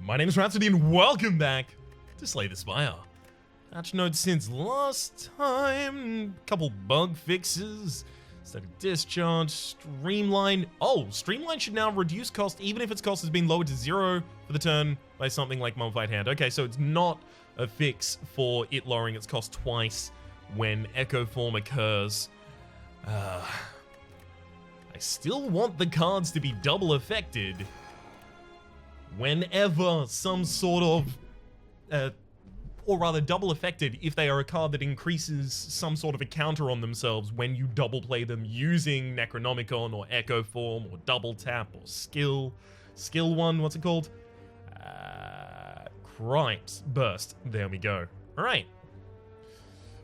My name is Rhapsody and welcome back to Slay the Spire. Patch notes since last time, couple bug fixes, static discharge, streamline. Oh, streamline should now reduce cost even if its cost has been lowered to 0 for the turn by something like Mummified Hand. Okay, so it's not a fix for it lowering its cost twice when Echo Form occurs. I still want the cards to be double affected whenever some sort of, or rather double affected if they are a card that increases some sort of a counter on themselves when you double play them using Necronomicon or Echo Form or Double Tap or Skill one, what's it called? Crimes Burst, there we go. Alright.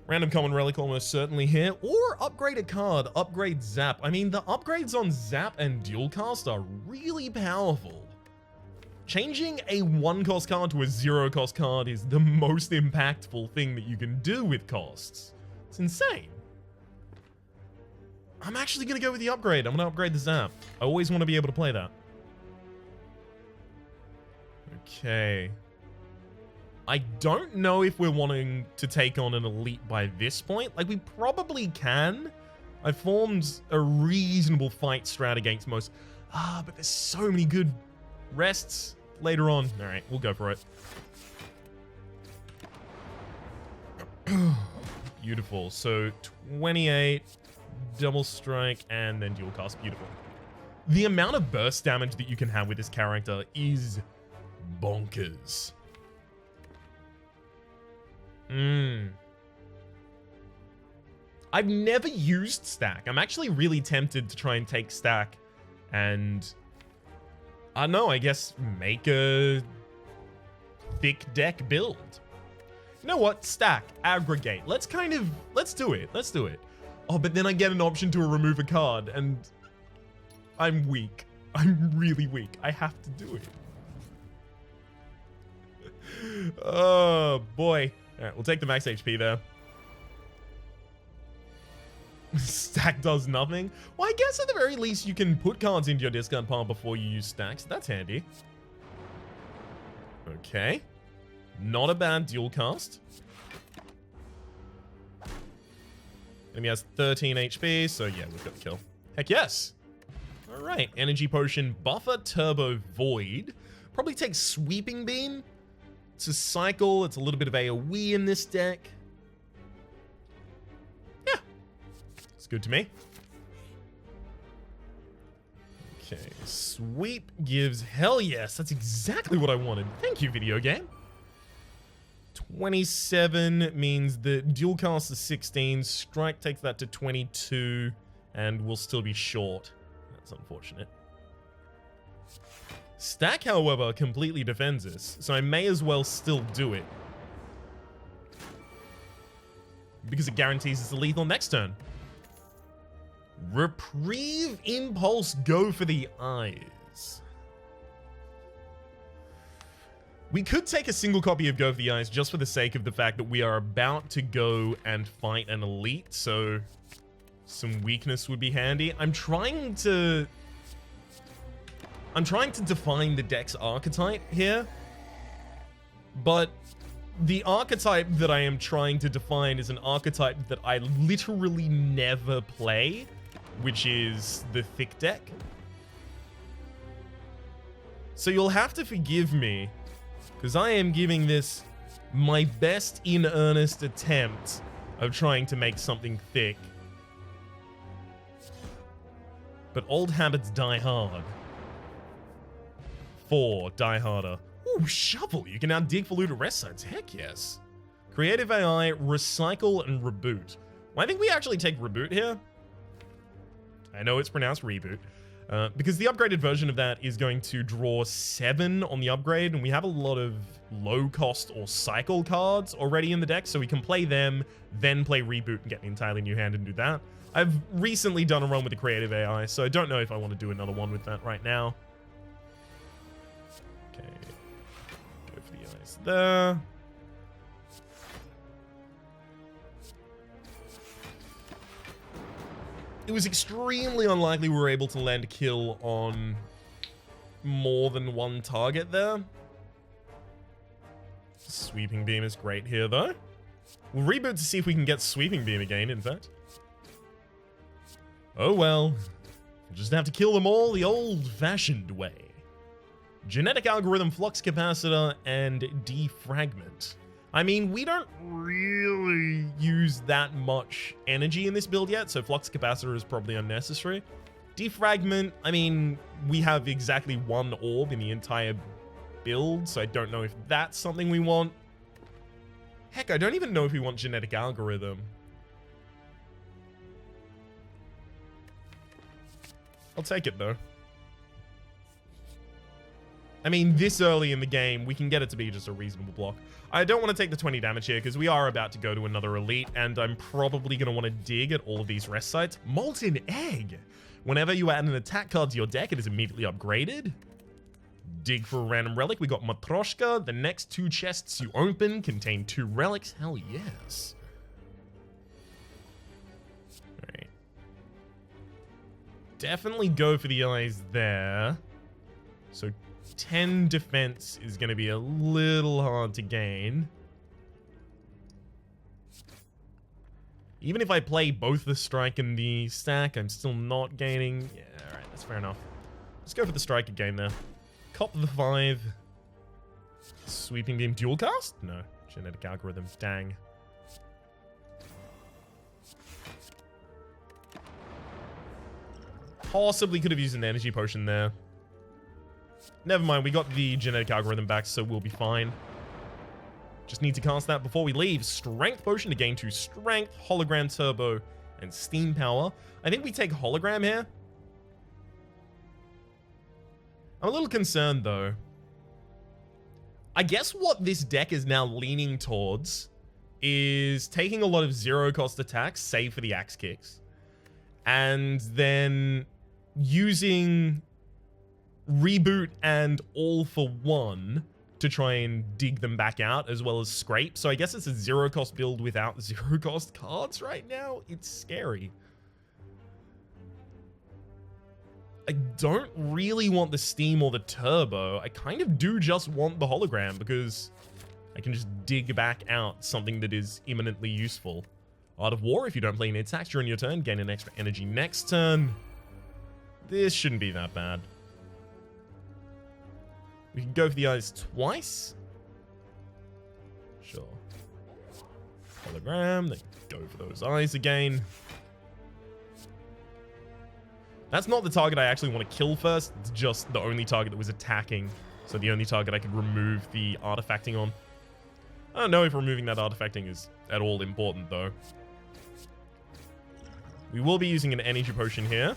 Random common relic almost certainly here, or upgrade a card, upgrade Zap. I mean, the upgrades on Zap and Dual Cast are really powerful. Changing a 1-cost card to a 0-cost card is the most impactful thing that you can do with costs. It's insane. I'm actually going to go with the upgrade. I'm going to upgrade the Zap. I always want to be able to play that. Okay. I don't know if we're wanting to take on an elite by this point. Like, we probably can. I formed a reasonable fight strat against most. But there's so many good rests later on. All right, we'll go for it. Beautiful. So 28, double strike, and then dual cast. Beautiful. The amount of burst damage that you can have with this character is bonkers. I've never used Stack. I'm actually really tempted to try and take Stack and I don't know, I guess make a thick deck build. You know what? Stack, aggregate. Let's do it. Let's do it. Oh, but then I get an option to remove a card and I'm weak. I'm really weak. I have to do it. Oh, boy. All right, we'll take the max HP there. Stack does nothing. Well, I guess at the very least you can put cards into your discard pile before you use stacks. That's handy. Okay. Not a bad dual cast. Enemy has 13 HP, so yeah, we've got the kill. Heck yes. All right, energy potion, buffer, turbo, void. Probably take sweeping beam. It's a cycle. It's a little bit of AoE in this deck. Good to me. Okay, sweep gives hell yes. That's exactly what I wanted. Thank you, video game. 27 means the dual cast is 16. Strike takes that to 22, and we'll still be short. That's unfortunate. Stack, however, completely defends this, so I may as well still do it. Because it guarantees it's lethal next turn. Reprieve, Impulse, go for the eyes. We could take a single copy of Go for the Eyes just for the sake of the fact that we are about to go and fight an elite, so some weakness would be handy. I'm trying to define the deck's archetype here, but the archetype that I am trying to define is an archetype that I literally never play, which is the thick deck. So you'll have to forgive me, because I am giving this my best in earnest attempt of trying to make something thick. But old habits die hard. 4, die harder. Ooh, shovel. You can now dig for loot at rest sites. Heck yes. Creative AI, recycle, and reboot. Well, I think we actually take reboot here. I know it's pronounced reboot. Because the upgraded version of that is going to draw 7 on the upgrade, and we have a lot of low cost or cycle cards already in the deck, so we can play them, then play reboot and get an entirely new hand and do that. I've recently done a run with the creative AI, so I don't know if I want to do another one with that right now. Okay. Go for the eyes there. It was extremely unlikely we were able to land a kill on more than one target there. Sweeping Beam is great here, though. We'll reboot to see if we can get Sweeping Beam again, in fact. Oh well. We'll just have to kill them all the old-fashioned way. Genetic Algorithm, Flux Capacitor, and Defragment. I mean, we don't really use that much energy in this build yet, so Flux Capacitor is probably unnecessary. Defragment, I mean, we have exactly one orb in the entire build, so I don't know if that's something we want. Heck, I don't even know if we want Genetic Algorithm. I'll take it, though. I mean, this early in the game, we can get it to be just a reasonable block. I don't want to take the 20 damage here, because we are about to go to another elite, and I'm probably going to want to dig at all of these rest sites. Molten Egg! Whenever you add an attack card to your deck, it is immediately upgraded. Dig for a random relic. We got Matroshka. The next 2 chests you open contain 2 relics. Hell yes. Alright. Definitely go for the eyes there. So 10 defense is going to be a little hard to gain. Even if I play both the strike and the stack, I'm still not gaining. Yeah, alright, that's fair enough. Let's go for the strike again there. Cop the 5. Sweeping Beam dual cast? No. Genetic Algorithm. Dang. Possibly could have used an energy potion there. Never mind, we got the Genetic Algorithm back, so we'll be fine. Just need to cast that before we leave. Strength Potion to gain 2 Strength, Hologram Turbo, and Steam Power. I think we take Hologram here. I'm a little concerned, though. I guess what this deck is now leaning towards is taking a lot of zero-cost attacks, save for the Axe Kicks, and then using Reboot and All for One to try and dig them back out, as well as Scrape. So I guess it's a zero-cost build without zero-cost cards right now. It's scary. I don't really want the Steam or the Turbo. I kind of do just want the Hologram, because I can just dig back out something that is imminently useful. Art of War, if you don't play any attacks during your turn, gain an extra energy next turn. This shouldn't be that bad. We can go for the eyes twice. Sure. Hologram, then go for those eyes again. That's not the target I actually want to kill first. It's just the only target that was attacking. So the only target I could remove the artifacting on. I don't know if removing that artifacting is at all important, though. We will be using an energy potion here.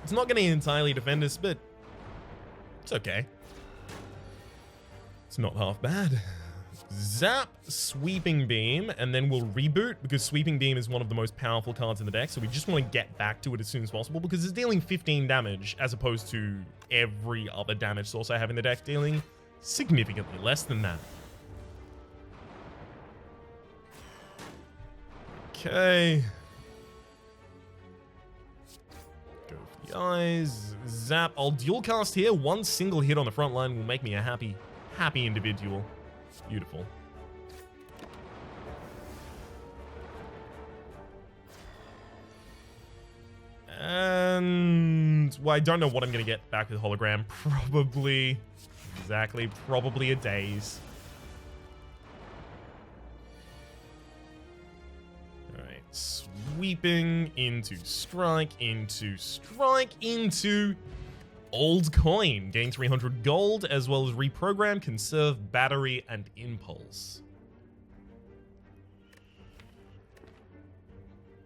It's not going to entirely defend us, but it's okay. It's not half bad. Zap, Sweeping Beam, and then we'll reboot, because Sweeping Beam is one of the most powerful cards in the deck, so we just want to get back to it as soon as possible, because it's dealing 15 damage, as opposed to every other damage source I have in the deck dealing significantly less than that. Okay. Go for the eyes. Zap. I'll dual cast here. One single hit on the front line will make me a happy individual. Beautiful. And well, I don't know what I'm going to get back with Hologram. Probably a daze. Alright, sweeping into strike, into old coin. Gain 300 gold, as well as reprogram, conserve, battery, and impulse.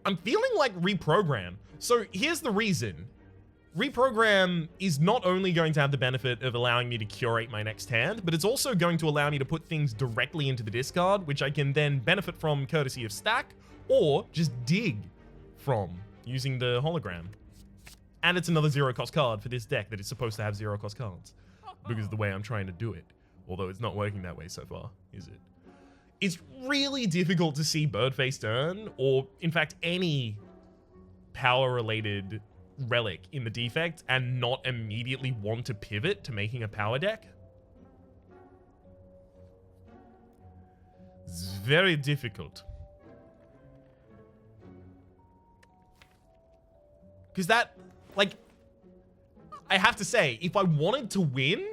I'm feeling like reprogram. So here's the reason. Reprogram is not only going to have the benefit of allowing me to curate my next hand, but it's also going to allow me to put things directly into the discard, which I can then benefit from courtesy of stack, or just dig from using the hologram. And it's another zero-cost card for this deck that is supposed to have zero-cost cards, because of the way I'm trying to do it. Although it's not working that way so far, is it? It's really difficult to see Birdface turn, or in fact any power-related relic in the Defect, and not immediately want to pivot to making a power deck. It's very difficult. Because that, like, I have to say, if I wanted to win,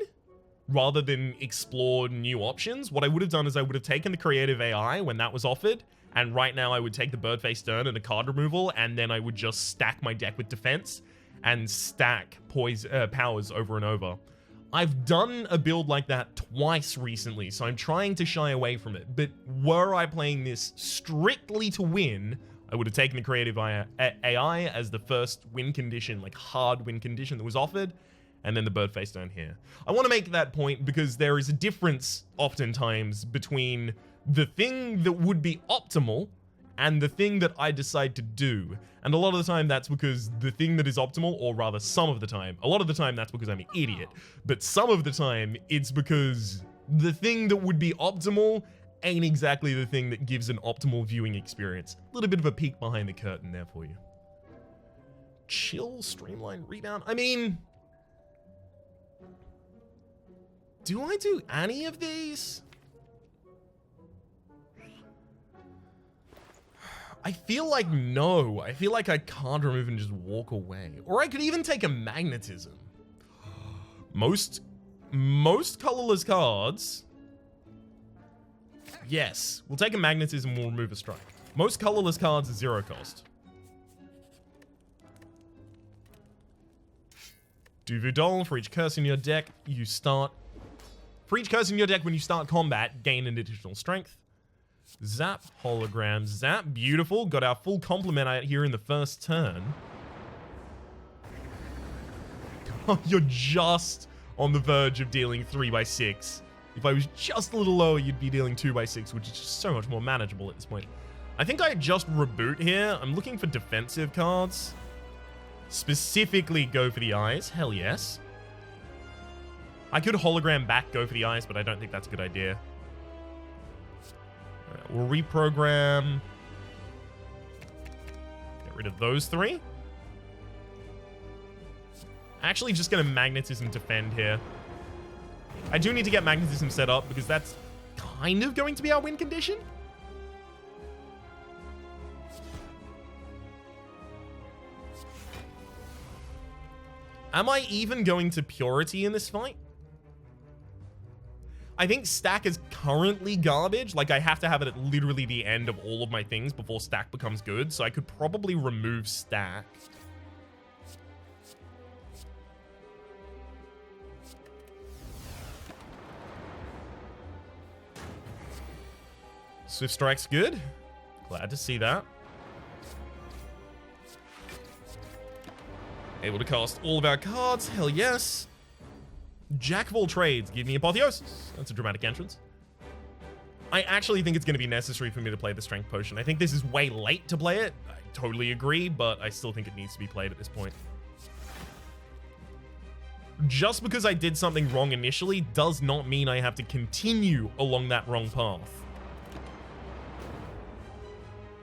rather than explore new options, what I would have done is I would have taken the creative AI when that was offered, and right now I would take the Birdface Stern and a card removal, and then I would just stack my deck with defense and stack powers over and over. I've done a build like that twice recently, so I'm trying to shy away from it, but were I playing this strictly to win, I would have taken the creative AI as the first win condition, like hard win condition that was offered, and then the Birdface Stern here. I want to make that point because there is a difference oftentimes between the thing that would be optimal and the thing that I decide to do. And a lot of the time that's because the thing that is optimal, or rather some of the time, a lot of the time that's because I'm an idiot, but some of the time it's because the thing that would be optimal ain't exactly the thing that gives an optimal viewing experience. A little bit of a peek behind the curtain there for you. Chill, streamline, rebound. I mean, do I do any of these? I feel like no. I feel like I can't remove and just walk away. Or I could even take a magnetism. Most colorless cards. Yes, we'll take a magnetism, we'll remove a strike. Most colorless cards are 0 cost. Duvu for each curse in your deck, you start. For each curse in your deck when you start combat, gain an additional strength. Zap, hologram, zap, beautiful. Got our full complement out here in the first turn. Oh, you're just on the verge of dealing 3/6. If I was just a little lower, you'd be dealing 2/6, which is just so much more manageable at this point. I think I just reboot here. I'm looking for defensive cards. Specifically go for the eyes. Hell yes. I could hologram back, go for the eyes, but I don't think that's a good idea. We'll reprogram. Get rid of those 3. Actually, just gonna magnetism defend here. I do need to get magnetism set up because that's kind of going to be our win condition. Am I even going to purity in this fight? I think stack is currently garbage. Like, I have to have it at literally the end of all of my things before stack becomes good. So I could probably remove stack. Swift Strike's good. Glad to see that. Able to cast all of our cards. Hell yes. Jack of all trades. Give me Apotheosis. That's a dramatic entrance. I actually think it's going to be necessary for me to play the Strength Potion. I think this is way late to play it. I totally agree, but I still think it needs to be played at this point. Just because I did something wrong initially does not mean I have to continue along that wrong path.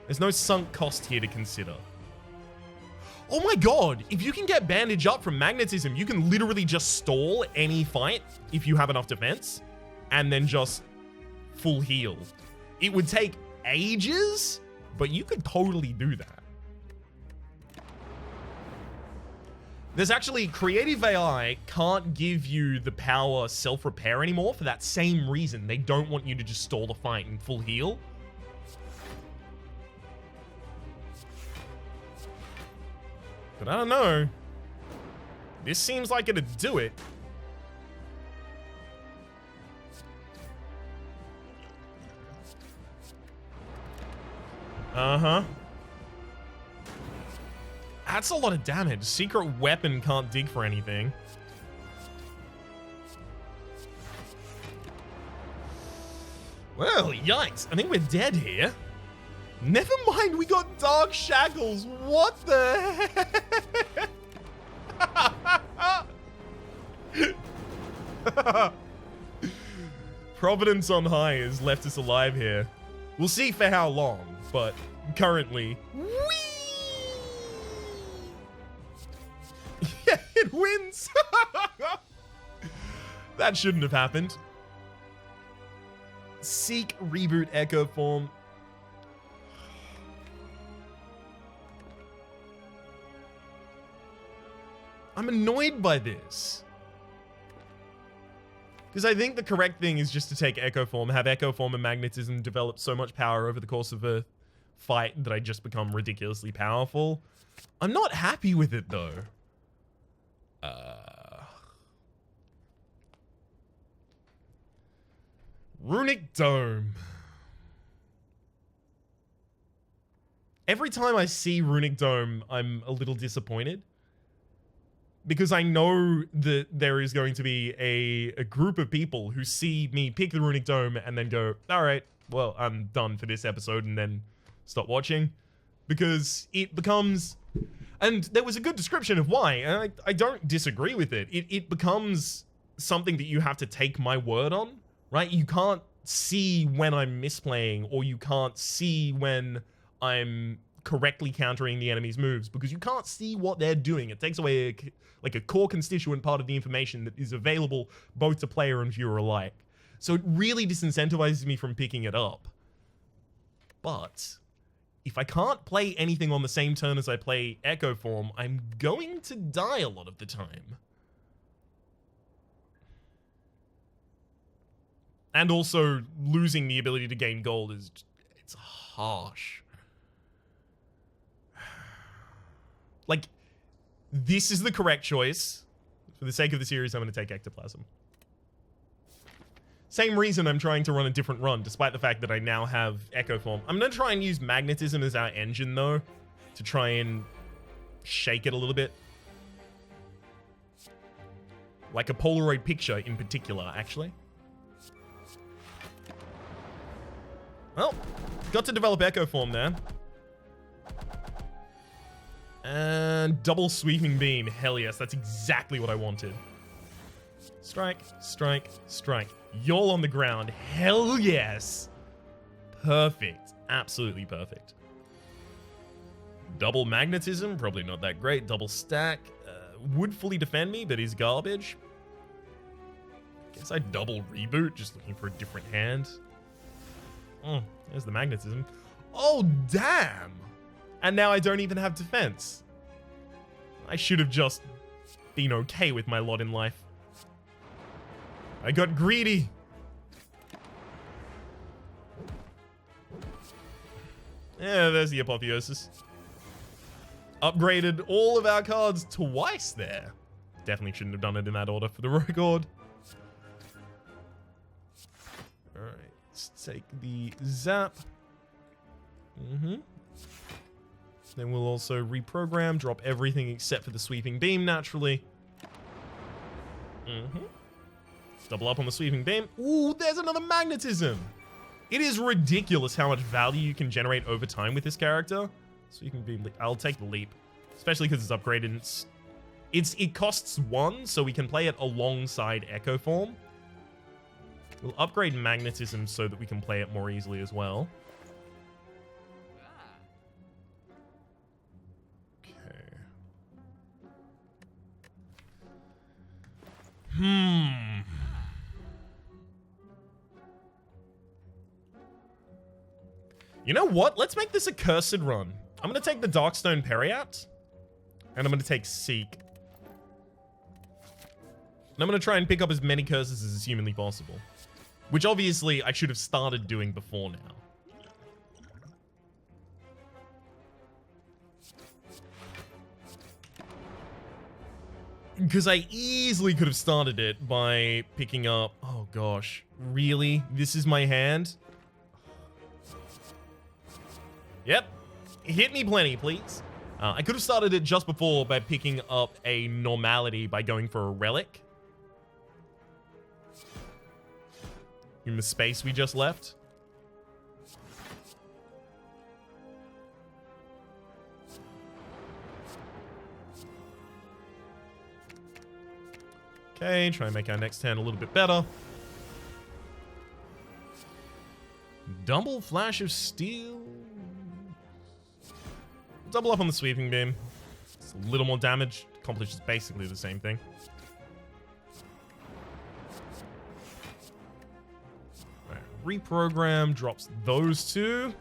There's no sunk cost here to consider. Oh my god, if you can get Bandage Up from Magnetism, you can literally just stall any fight if you have enough defense, and then just full heal. It would take ages, but you could totally do that. There's actually, Creative AI can't give you the power self-repair anymore for that same reason. They don't want you to just stall the fight and full heal. But I don't know. This seems like it'd do it. Uh-huh. That's a lot of damage. Secret weapon can't dig for anything. Well, yikes. I think we're dead here. Never mind, we got Dark Shackles. What the heck? Providence on high has left us alive here. We'll see for how long, but currently... Whee! Yeah, it wins! That shouldn't have happened. Seek, reboot, echo form. I'm annoyed by this. Because I think the correct thing is just to take echo form, have echo form and magnetism develop so much power over the course of a fight that I just become ridiculously powerful. I'm not happy with it though. Runic Dome. Every time I see Runic Dome, I'm a little disappointed. Because I know that there is going to be a group of people who see me pick the Runic Dome and then go, all right, well, I'm done for this episode, and then stop watching. Because it becomes... And there was a good description of why, and I don't disagree with it. It becomes something that you have to take my word on, right? You can't see when I'm misplaying, or you can't see when I'm correctly countering the enemy's moves, because you can't see what they're doing. It takes away a core constituent part of the information that is available both to player and viewer alike. So it really disincentivizes me from picking it up. But if I can't play anything on the same turn as I play Echo Form, I'm going to die a lot of the time. And also, losing the ability to gain gold is... it's harsh. Like, this is the correct choice. For the sake of the series, I'm going to take Ectoplasm. Same reason I'm trying to run a different run, despite the fact that I now have Echo Form. I'm going to try and use Magnetism as our engine, though, to try and shake it a little bit. Like a Polaroid picture in particular, actually. Well, got to develop Echo Form there. And double sweeping beam. Hell yes, that's exactly what I wanted. Strike, strike, strike. Y'all on the ground. Hell yes. Perfect. Absolutely perfect. Double magnetism. Probably not that great. Double stack. Would fully defend me, but is garbage. Guess I double reboot. Just looking for a different hand. Oh, there's the magnetism. Oh, damn. And now I don't even have defense. I should have just been okay with my lot in life. I got greedy. Yeah, there's the Apotheosis. Upgraded all of our cards twice there. Definitely shouldn't have done it in that order for the record. Alright, let's take the zap. Then we'll also reprogram, drop everything except for the sweeping beam naturally. Double up on the sweeping beam. Ooh, there's another magnetism. It is ridiculous how much value you can generate over time with this character. Sweeping beam, I'll take the leap, especially because it's upgraded. It costs 1, so we can play it alongside Echo Form. We'll upgrade magnetism so that we can play it more easily as well. You know what? Let's make this a cursed run. I'm going to take the Darkstone Periapt. And I'm going to take Seek. And I'm going to try and pick up as many curses as is humanly possible. Which obviously I should have started doing before now. Because I easily could have started it by picking up... Oh gosh. Really? This is my hand? Yep. Hit me plenty, please. I could have started it just before by picking up a normality by going for a relic. In the space we just left. Okay, try and make our next hand a little bit better. Double Flash of Steel. Double up on the sweeping beam. It's a little more damage. Accomplishes basically the same thing. Alright, Reprogram drops those two.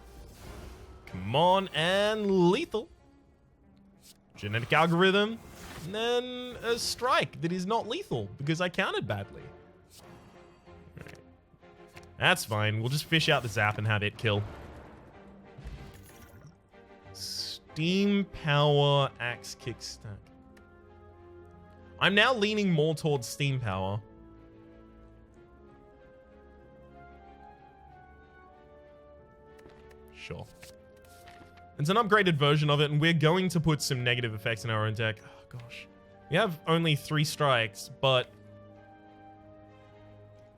Come on, and lethal. Genetic algorithm. And then a strike that is not lethal because I counted badly. Right. That's fine. We'll just fish out the zap and have it kill. Steam power axe kickstack. I'm now leaning more towards steam power. Sure. It's an upgraded version of it, and we're going to put some negative effects in our own deck. Oh, gosh. We have only 3 strikes, but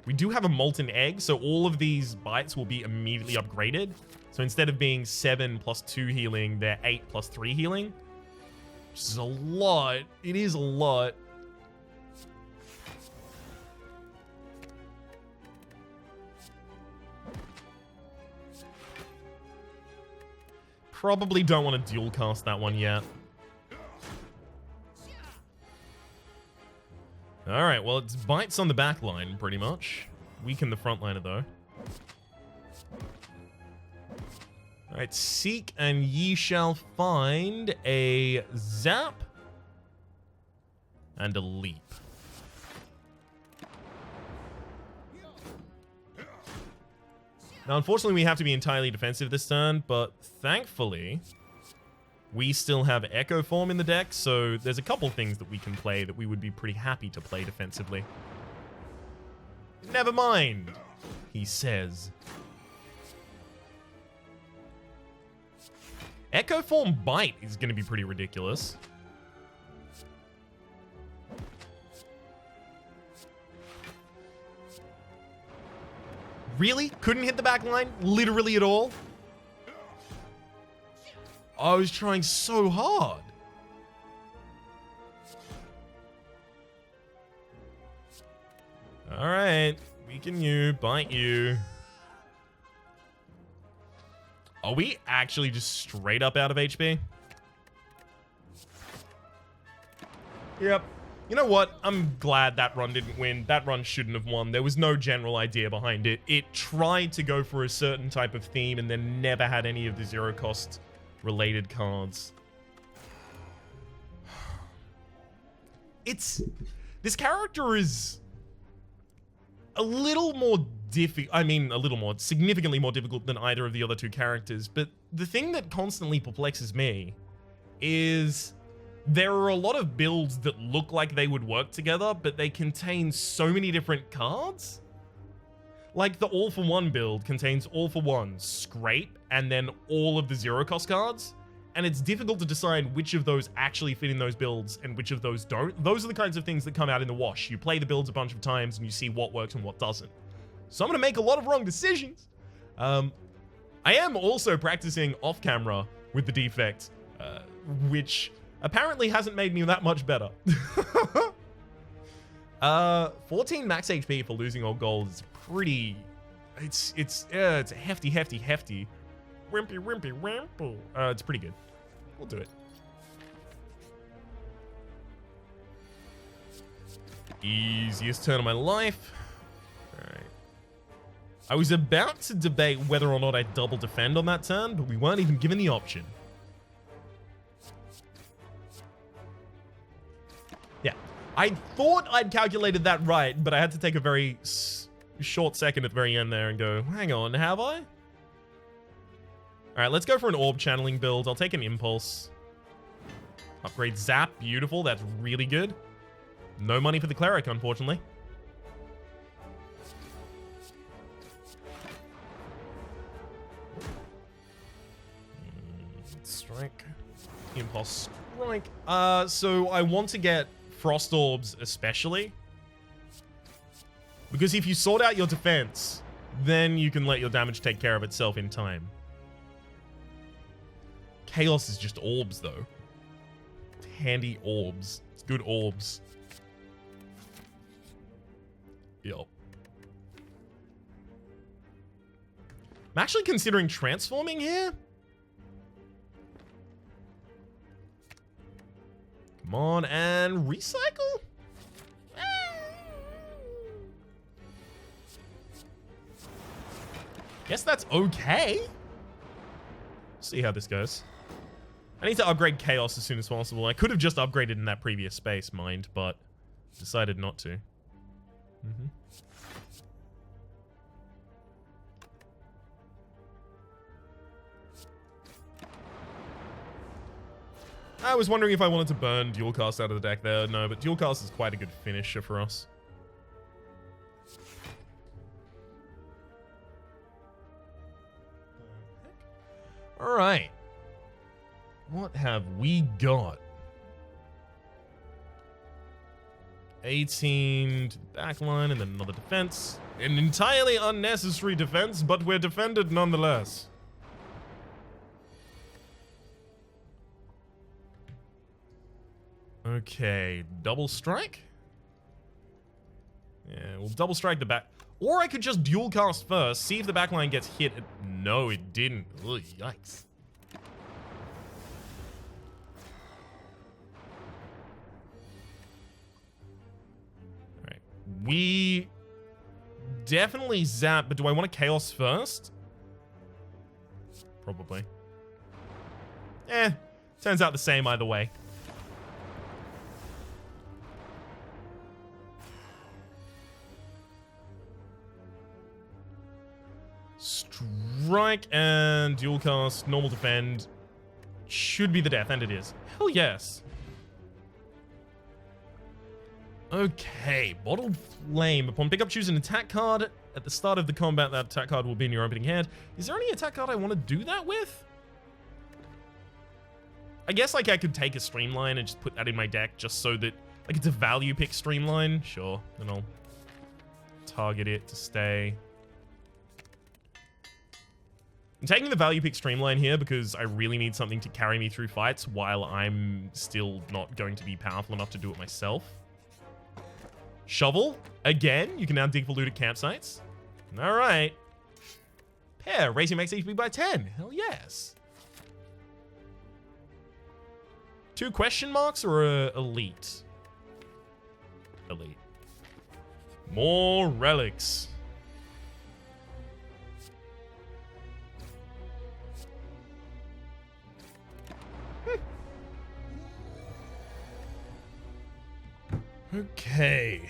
we do have a molten egg, so all of these bites will be immediately upgraded. So instead of being 7 plus 2 healing, they're 8 plus 3 healing. Which is a lot. It is a lot. Probably don't want to dual cast that one yet. Alright, well, it's bites on the back line, pretty much. Weaken the front liner, though. Alright, seek and ye shall find a zap and a leap. Now, unfortunately, we have to be entirely defensive this turn, but thankfully, we still have Echo Form in the deck, so there's a couple things that we can play that we would be pretty happy to play defensively. Never mind, he says. Echo Form Bite is going to be pretty ridiculous. Really? Couldn't hit the back line? Literally at all? I was trying so hard. Alright. Weaken you. Bite you. Are we actually just straight up out of HP? Yep. You know what? I'm glad that run didn't win. That run shouldn't have won. There was no general idea behind it. It tried to go for a certain type of theme and then never had any of the zero cost related cards. This character is a little more significantly more difficult than either of the other 2 characters. But the thing that constantly perplexes me is there are a lot of builds that look like they would work together, but they contain so many different cards. Like the All for One build contains All for One, Scrape, and then all of the zero cost cards. And it's difficult to decide which of those actually fit in those builds and which of those don't. Those are the kinds of things that come out in the wash. You play the builds a bunch of times and you see what works and what doesn't. So I'm going to make a lot of wrong decisions. I am also practicing off camera with the Defect, which apparently hasn't made me that much better. 14 max HP for losing all gold is pretty... It's a hefty. Wimpy, wimple. It's pretty good. We'll do it. Easiest turn of my life. Alright. I was about to debate whether or not I'd double defend on that turn, but we weren't even given the option. Yeah. I thought I'd calculated that right, but I had to take a very short second at the very end there and go, hang on, have I? Alright, let's go for an orb channeling build. I'll take an impulse. Upgrade zap, beautiful. That's really good. No money for the cleric, unfortunately. Strike. Impulse strike. So I want to get frost orbs especially. Because if you sort out your defense, then you can let your damage take care of itself in time. Chaos is just orbs, though. Handy orbs. It's good orbs. Yup. I'm actually considering transforming here. Come on, and recycle? Guess that's okay. See how this goes. I need to upgrade Chaos as soon as possible. I could have just upgraded in that previous space, mind, but decided not to. I was wondering if I wanted to burn Dual Cast out of the deck there. No, but Dual Cast is quite a good finisher for us. All right. What have we got? 18 to the back line and then another defense. An entirely unnecessary defense, but we're defended nonetheless. Okay, double strike? Yeah, we'll double strike the back. Or I could just dual cast first, see if the backline gets hit. No, it didn't. Ugh, yikes. Alright. We definitely zap, but do I want to chaos first? Probably. Turns out the same either way. Strike and dual cast, normal defend. Should be the death, and it is. Hell yes. Okay, Bottled Flame. Upon pickup, choose an attack card. At the start of the combat, that attack card will be in your opening hand. Is there any attack card I want to do that with? I guess like I could take a Streamline and just put that in my deck just so that like it's a value pick Streamline. Sure, then I'll target it to stay. I'm taking the value pick Streamline here because I really need something to carry me through fights while I'm still not going to be powerful enough to do it myself. Shovel. Again, you can now dig for loot at campsites. All right. Pair. Raising max HP by 10. Hell yes. 2 question marks or a elite? Elite. More relics. Okay.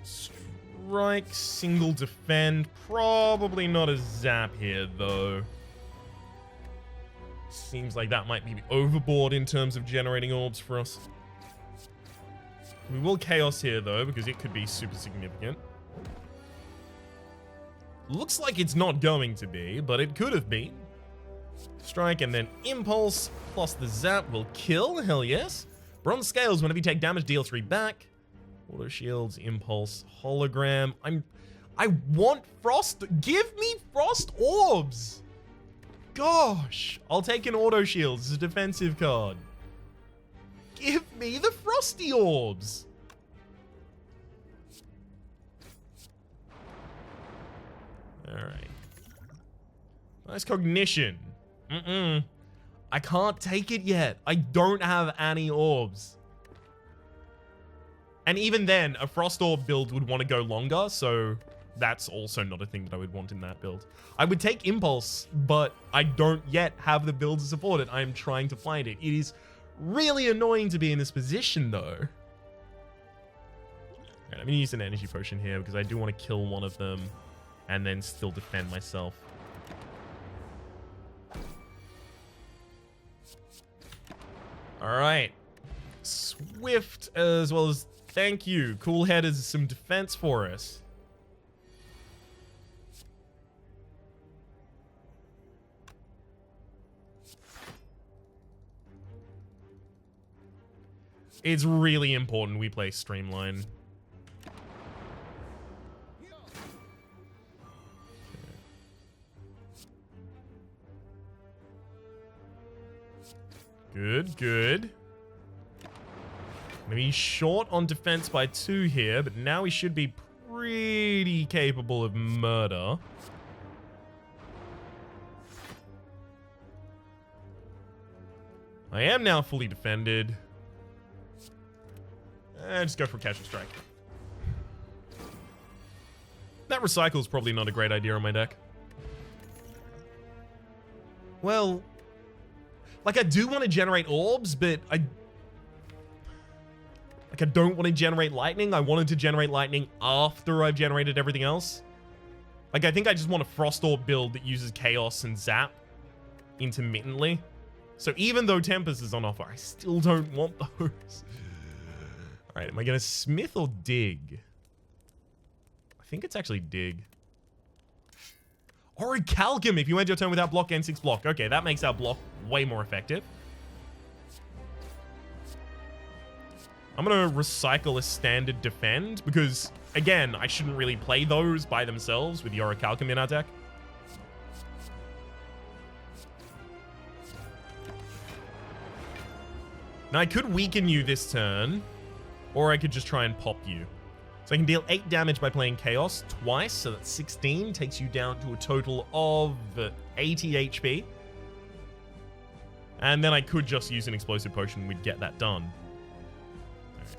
Strike, single defend. Probably not a zap here, though. Seems like that might be overboard in terms of generating orbs for us. We will chaos here, though, because it could be super significant. Looks like it's not going to be, but it could have been. Strike and then impulse plus the zap will kill. Hell yes. Bronze scales. Whenever you take damage, deal 3 back. Auto shields, impulse, hologram. I want frost. Give me frost orbs. Gosh, I'll take an auto shield. It's a defensive card. Give me the frosty orbs. All right. Nice cognition. I can't take it yet. I don't have any orbs. And even then, a Frost Orb build would want to go longer, so that's also not a thing that I would want in that build. I would take Impulse, but I don't yet have the build to support it. I am trying to find it. It is really annoying to be in this position, though. Right, I'm going to use an Energy Potion here, because I do want to kill one of them, and then still defend myself. Alright. Swift, as well as... Thank you. Cool Head is some defense for us. It's really important we play Streamline. Good, good. Maybe he's short on defense by 2 here, but now he should be pretty capable of murder. I am now fully defended. And just go for a casual strike. That recycle is probably not a great idea on my deck. Well, like I do want to generate orbs, but I don't want to generate lightning. I wanted to generate lightning after I've generated everything else. Like, I think I just want a Frost Orb build that uses Chaos and Zap intermittently. So even though Tempest is on offer, I still don't want those. All right, am I going to Smith or Dig? I think it's actually Dig. Orichalcum, if you end your turn without block, N6 block. Okay, that makes our block way more effective. I'm going to recycle a standard Defend because, again, I shouldn't really play those by themselves with the Orichalcum in our deck. Now, I could weaken you this turn, or I could just try and pop you. So I can deal 8 damage by playing Chaos twice, so that's 16, takes you down to a total of 80 HP. And then I could just use an Explosive Potion, we'd get that done. Right.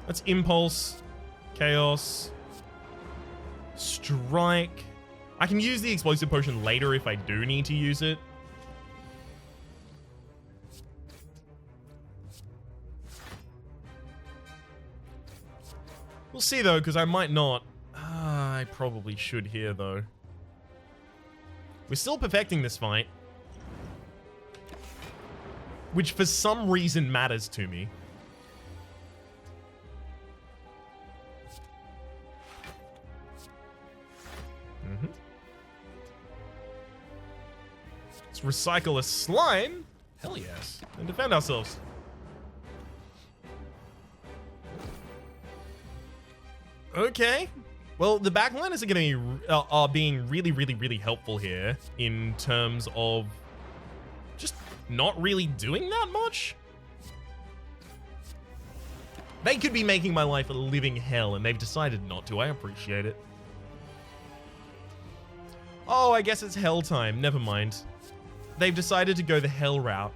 Let's Impulse, Chaos, Strike. I can use the Explosive Potion later if I do need to use it. We'll see, though, because I might not. I probably should here, though. We're still perfecting this fight. Which, for some reason, matters to me. Let's recycle a slime. Hell yes. And defend ourselves. Okay. Well, the backliners are going to be are being really, really, really helpful here in terms of just not really doing that much. They could be making my life a living hell, and they've decided not to. I appreciate it. Oh, I guess it's hell time. Never mind. They've decided to go the hell route.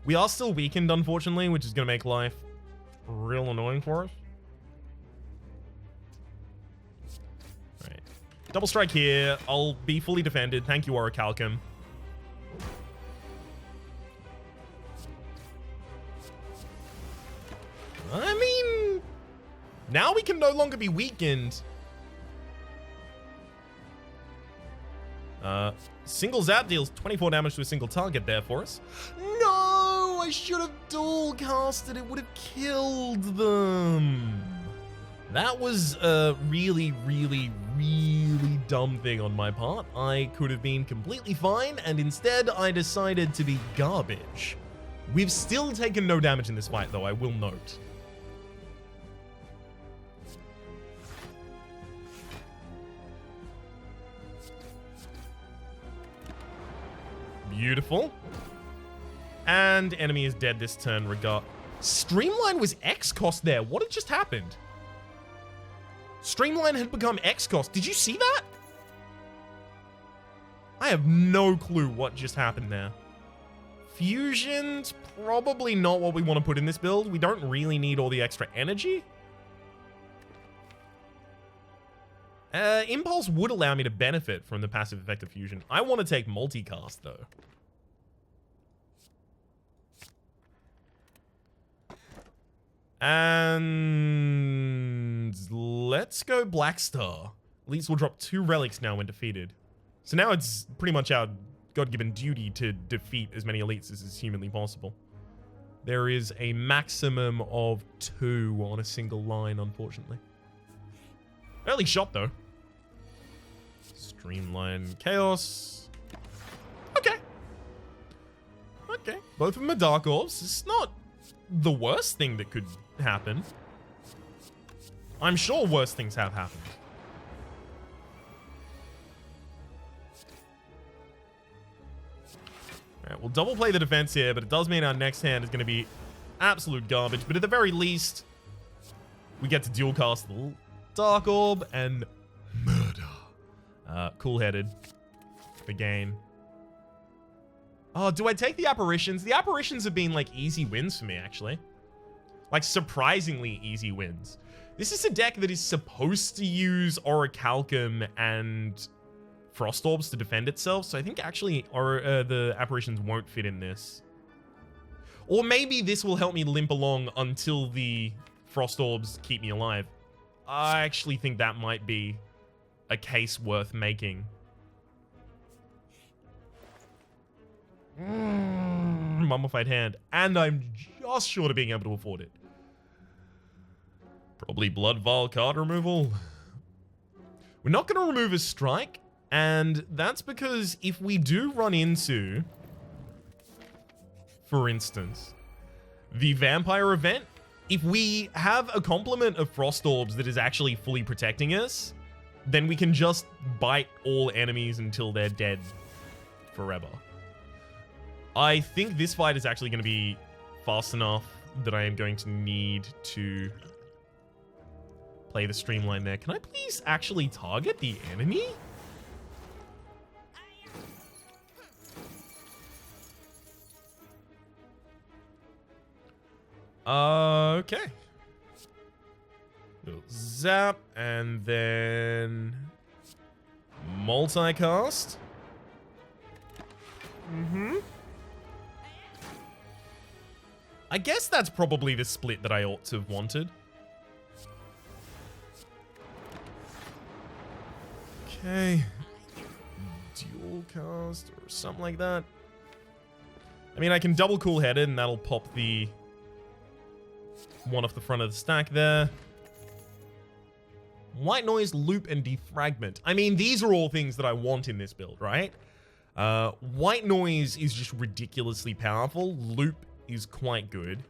We are still weakened, unfortunately, which is going to make life real annoying for us. Alright. Double strike here. I'll be fully defended. Thank you, Orichalcum. I mean, now we can no longer be weakened. Single zap deals 24 damage to a single target there for us. No, I should have dual casted. It would have killed them. That was a really, really, really dumb thing on my part. I could have been completely fine, and instead I decided to be garbage. We've still taken no damage in this fight, though, I will note. Beautiful. And enemy is dead this turn, regard. Streamline was X-Cost there. What had just happened? Streamline had become X-Cost. Did you see that? I have no clue what just happened there. Fusion's probably not what we want to put in this build. We don't really need all the extra energy. Impulse would allow me to benefit from the passive effect of Fusion. I want to take multicast, though. And let's go Black Star. At least we'll drop 2 relics now when defeated. So now it's pretty much our God-given duty to defeat as many elites as is humanly possible. There is a maximum of 2 on a single line, unfortunately. Early shot, though. Streamline Chaos. Okay. Okay. Both of them are Dark Orbs. It's not the worst thing that could happen. I'm sure worse things have happened. Alright, we'll double play the defense here, but it does mean our next hand is going to be absolute garbage. But at the very least, we get to dual cast the Dark Orb and murder. Cool-headed for gain. Oh, do I take the apparitions? The apparitions have been like easy wins for me, actually. Like, surprisingly easy wins. This is a deck that is supposed to use Orichalcum and Frost Orbs to defend itself, so I think actually the apparitions won't fit in this. Or maybe this will help me limp along until the Frost Orbs keep me alive. I actually think that might be a case worth making. Mummified Hand. And I'm just short of being able to afford it. Probably Blood Vial card removal. We're not going to remove a strike, and that's because if we do run into, for instance, the Vampire event, if we have a complement of Frost Orbs that is actually fully protecting us, then we can just bite all enemies until they're dead forever. I think this fight is actually going to be fast enough that I am going to need to play the streamline there. Can I please actually target the enemy? Okay. Little zap, and then multicast. I guess that's probably the split that I ought to have wanted. Okay. Dual cast or something like that. I mean, I can double cool headed and that'll pop the one off the front of the stack there. White Noise, Loop, and Defragment. I mean, these are all things that I want in this build, right? White Noise is just ridiculously powerful. Loop is quite good.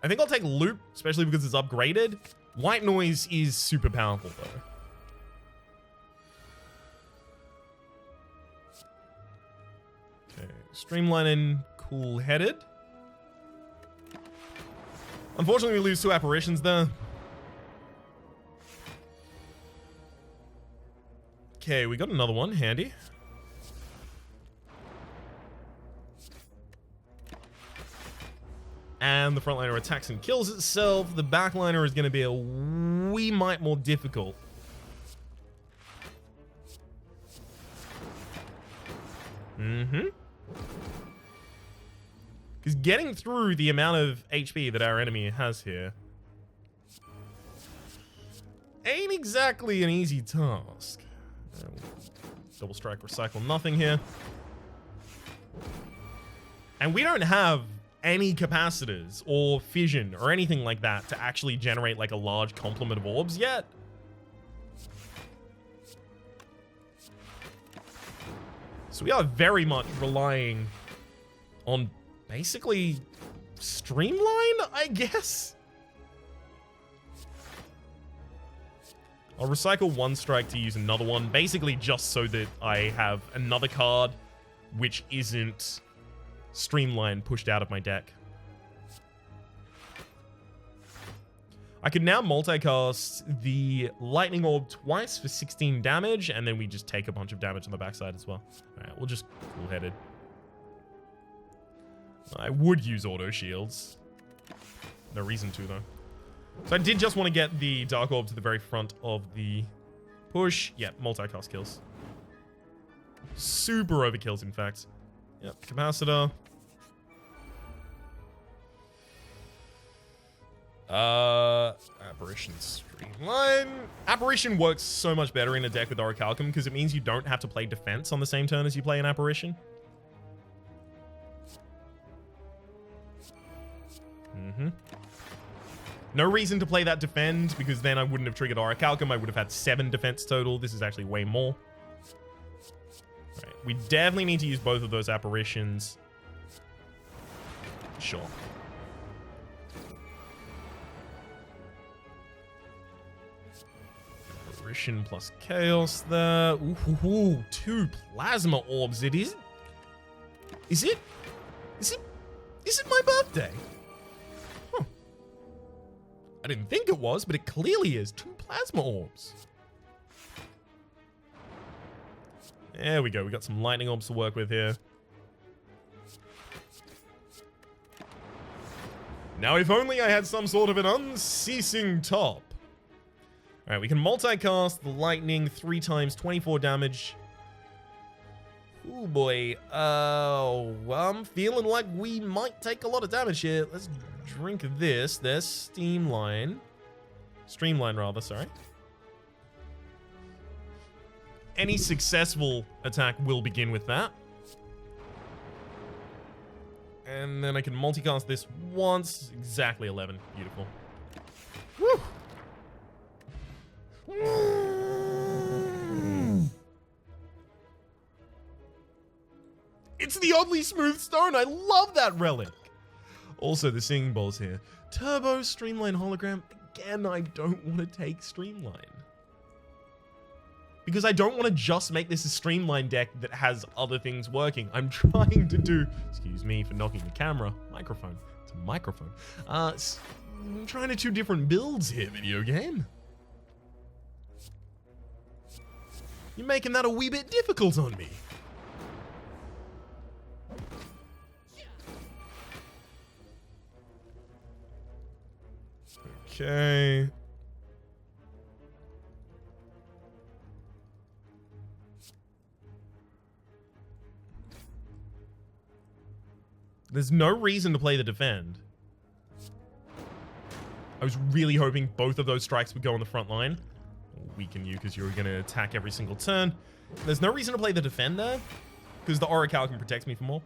I think I'll take Loop, especially because it's upgraded. White Noise is super powerful, though. Okay, streamlining, cool-headed. Unfortunately, we lose 2 apparitions there. Okay, we got another one, handy. And the frontliner attacks and kills itself. The backliner is going to be a wee mite more difficult. Because getting through the amount of HP that our enemy has here ain't exactly an easy task. Double strike, recycle, nothing here. And we don't have any capacitors or fission or anything like that to actually generate like a large complement of orbs yet. So we are very much relying on basically streamline, I guess. I'll recycle 1 strike to use another one, basically just so that I have another card which isn't streamline pushed out of my deck. I can now multicast the Lightning Orb twice for 16 damage, and then we just take a bunch of damage on the backside as well. Alright, we'll just cool-headed. I would use auto shields. No reason to, though. So I did just want to get the Dark Orb to the very front of the push. Yeah, multicast kills. Super overkills, in fact. Yep, capacitor. Apparition streamline. Apparition works so much better in a deck with Orichalcum because it means you don't have to play defense on the same turn as you play an apparition. No reason to play that defend because then I wouldn't have triggered Orichalcum. I would have had 7 defense total. This is actually way more. Right, we definitely need to use both of those apparitions. Sure. Apparition plus chaos there. Ooh, 2 plasma orbs. It is. Is it my birthday? Huh. I didn't think it was, but it clearly is. 2 plasma orbs. There we go. We got some lightning orbs to work with here. Now, if only I had some sort of an unceasing top. Alright, we can multicast the lightning 3 times, 24 damage. Oh boy. Oh, I'm feeling like we might take a lot of damage here. Let's drink this. There's Streamline. Streamline, rather, sorry. Any successful attack will begin with that. And then I can multicast this once. Exactly 11. Beautiful. Woo! It's the oddly smooth stone. I love that relic. Also, the singing bowl's here. Turbo Streamline hologram. Again, I don't want to take Streamline. Because I don't want to just make this a Streamline deck that has other things working. I'm trying to do... Excuse me for knocking the camera. Microphone. It's a microphone. I'm trying to do different builds here, video game. You're making that a wee bit difficult on me. Okay. There's no reason to play the defend. I was really hoping both of those strikes would go on the front line. Weaken you because you're going to attack every single turn. There's no reason to play the defend there because the Orichalcum protects me for more.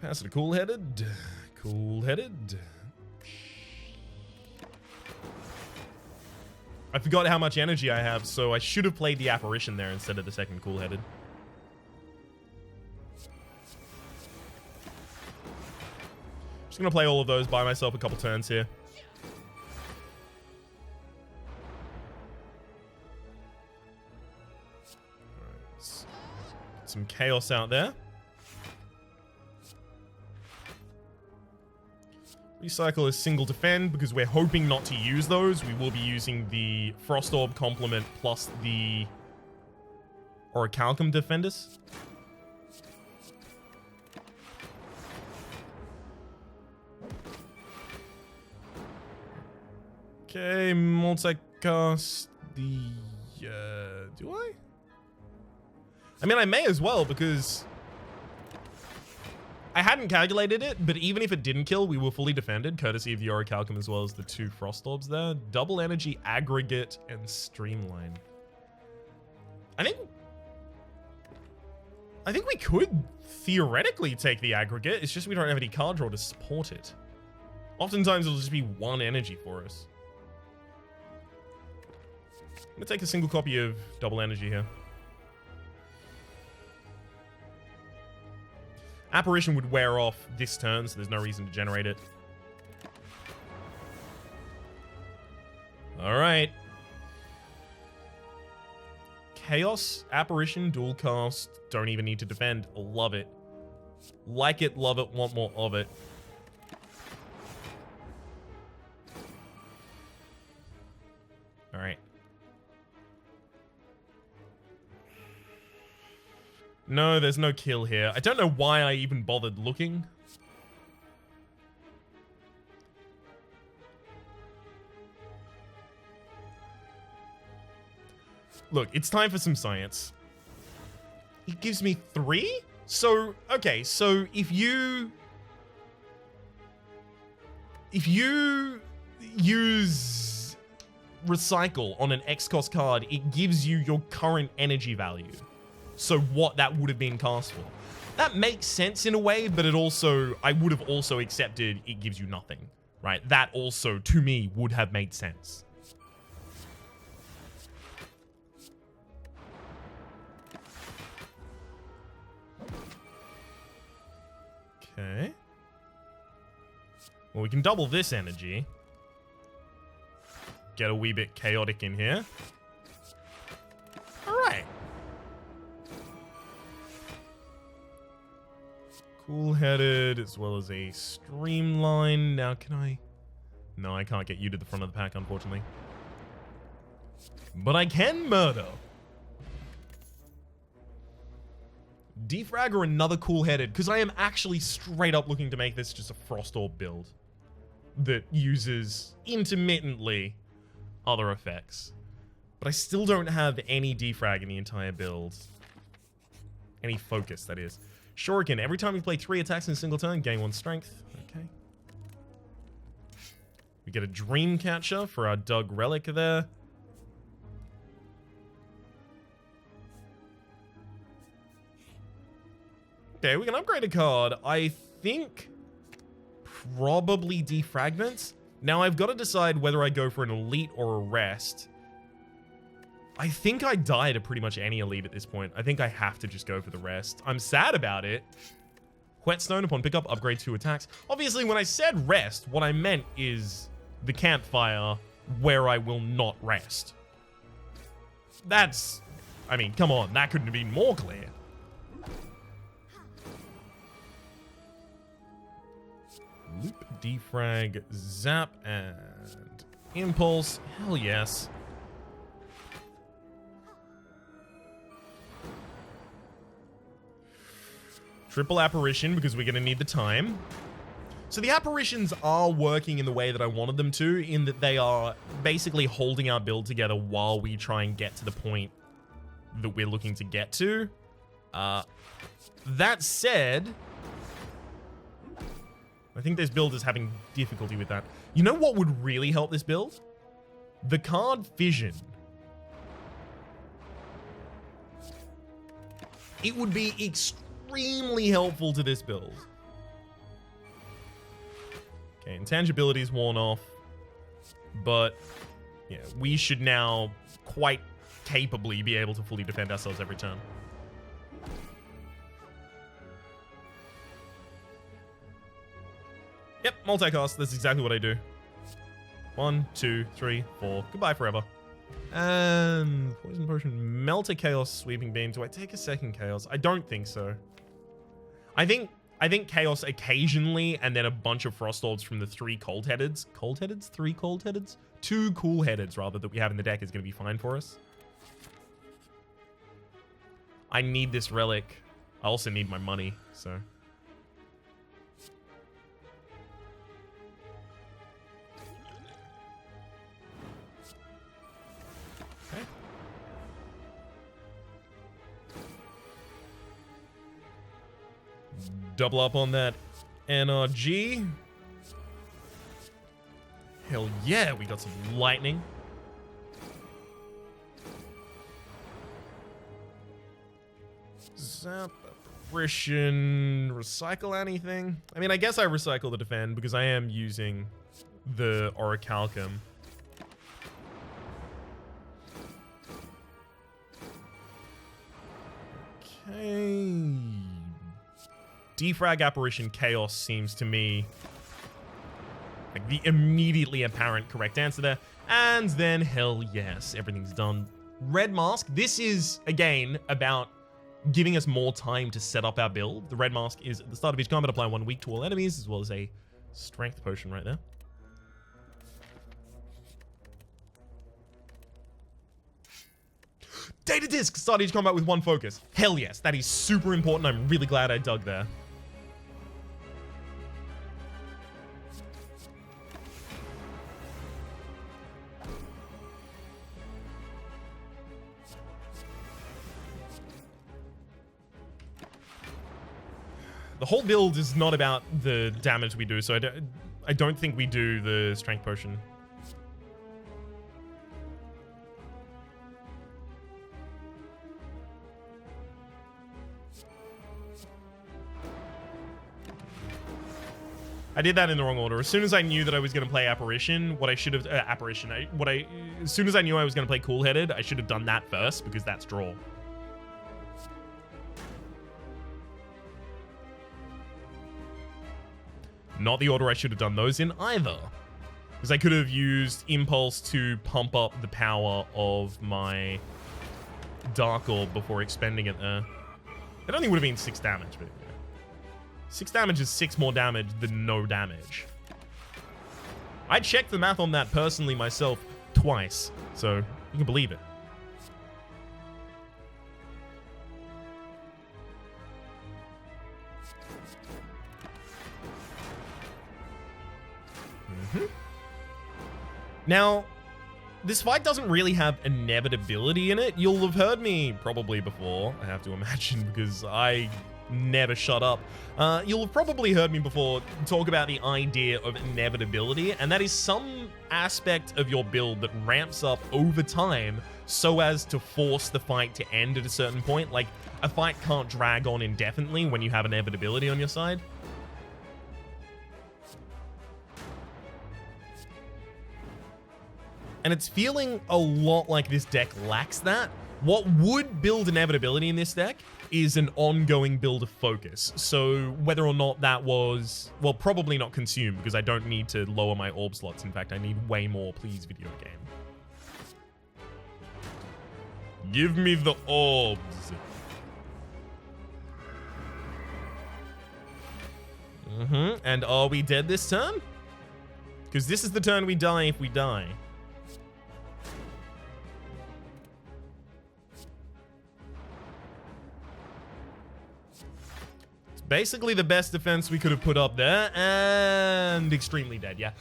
Capacitor cool-headed. Cool-headed. I forgot how much energy I have, so I should have played the Apparition there instead of the second cool-headed. Just gonna play all of those by myself a couple turns here. Alright, let's get some chaos out there. Recycle is single defend because we're hoping not to use those. We will be using the Frost Orb complement plus the Orichalcum Defenders. Okay, multicast the... do I? I mean, I may as well because... I hadn't calculated it, but even if it didn't kill, we were fully defended, courtesy of the Orichalcum as well as the 2 Frost Orbs there. Double energy, aggregate, and streamline. I think we could theoretically take the aggregate. It's just we don't have any card draw to support it. Oftentimes it'll just be 1 energy for us. I'm gonna take a single copy of double energy here. Apparition would wear off this turn, so there's no reason to generate it. Alright. Chaos, Apparition, dual cast, don't even need to defend. Love it. Like it, love it, want more of it. Alright. No, there's no kill here. I don't know why I even bothered looking. Look, it's time for some science. It gives me 3? So, okay, so if you use Recycle on an X-Cost card, it gives you your current energy value. So what that would have been cast for. That makes sense in a way, but it also, I would have also accepted it gives you nothing, right? That also, to me, would have made sense. Okay. Well, we can double this energy. Get a wee bit chaotic in here. All right. Cool-headed, as well as a streamline. Now, can I... No, I can't get you to the front of the pack, unfortunately. But I can murder. Defrag or another cool-headed, because I am actually straight up looking to make this just a Frost Orb build that uses intermittently other effects. But I still don't have any defrag in the entire build. Any focus, that is. Shuriken, every time we play 3 attacks in a single turn, gain 1 strength. Okay. We get a Dream Catcher for our Doug Relic there. Okay, we can upgrade a card. I think probably Defragments. Now I've got to decide whether I go for an Elite or a Rest. I think I die to pretty much any Elite at this point. I think I have to just go for the Rest. I'm sad about it. Whetstone upon pickup, upgrade 2 attacks. Obviously, when I said Rest, what I meant is the Campfire where I will not rest. That's... I mean, come on. That couldn't have been more clear. Loop, defrag, zap, and impulse. Hell yes. Triple apparition because we're going to need the time. So the apparitions are working in the way that I wanted them to, in that they are basically holding our build together while we try and get to the point that we're looking to get to. That said, I think this build is having difficulty with that. You know what would really help this build? The card Fission. It would be extremely helpful to this build. Okay, intangibility is worn off. But, yeah, we should now quite capably be able to fully defend ourselves every turn. Yep, multicast. That's exactly what I do. 1, 2, 3, 4. Goodbye forever. And poison potion, melt a chaos sweeping beam. Do I take a second chaos? I don't think so. I think chaos occasionally, and then a bunch of frost orbs from the 3 cold-headeds. Cold-headeds? 3 cold-headeds? 2 cool-headeds, rather, that we have in the deck is going to be fine for us. I need this relic. I also need my money, so... Okay. Double up on that NRG. Hell yeah, we got some lightning. Zap, apparition, recycle anything? I mean, I guess I recycle the defend because I am using the Orichalcum. Okay. Defrag, apparition, chaos seems to me like the immediately apparent correct answer there. And then, hell yes, everything's done. Red mask. This is, again, about giving us more time to set up our build. The red mask is at the start of each combat, apply 1 weak to all enemies, as well as a strength potion right there. Data disc, start each combat with 1 focus. Hell yes, that is super important. I'm really glad I dug there. The whole build is not about the damage we do, so I don't think we do the strength potion. I did that in the wrong order. As soon as I knew that I was going to play apparition, what I should have as soon as I knew I was going to play cool-headed, I should have done that first because that's draw. Not the order I should have done those in either. Because I could have used Impulse to pump up the power of my Dark Orb before expending it there. It only would have been 6 damage, but yeah. 6 damage is 6 more damage than no damage. I checked the math on that personally myself twice, so you can believe it. Now, this fight doesn't really have inevitability in it. You'll have heard me probably before, I have to imagine, because I never shut up. You'll have probably heard me before talk about the idea of inevitability, and that is some aspect of your build that ramps up over time so as to force the fight to end at a certain point. Like, a fight can't drag on indefinitely when you have inevitability on your side. And it's feeling a lot like this deck lacks that. What would build inevitability in this deck is an ongoing build of focus. So whether or not that was, well, probably not consumed, because I don't need to lower my orb slots. In fact, I need way more, please, video game. Give me the orbs. And are we dead this turn? Because this is the turn we die if we die. Basically the best defense we could have put up there, and extremely dead, yeah.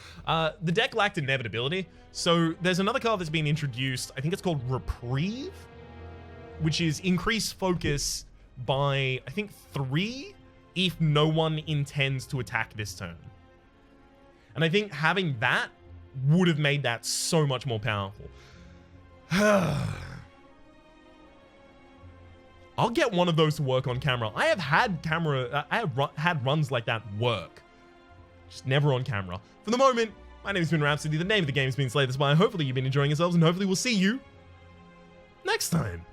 The deck lacked inevitability, so there's another card that's been introduced, I think it's called Reprieve, which is increase focus by, I think, 3 if no one intends to attack this turn. And I think having that would have made that so much more powerful. I'll get one of those to work on camera. I have had had runs like that work. Just never on camera. For the moment, my name has been Rhapsody. The name of the game has been Slay the Spire. Hopefully you've been enjoying yourselves, and hopefully we'll see you next time.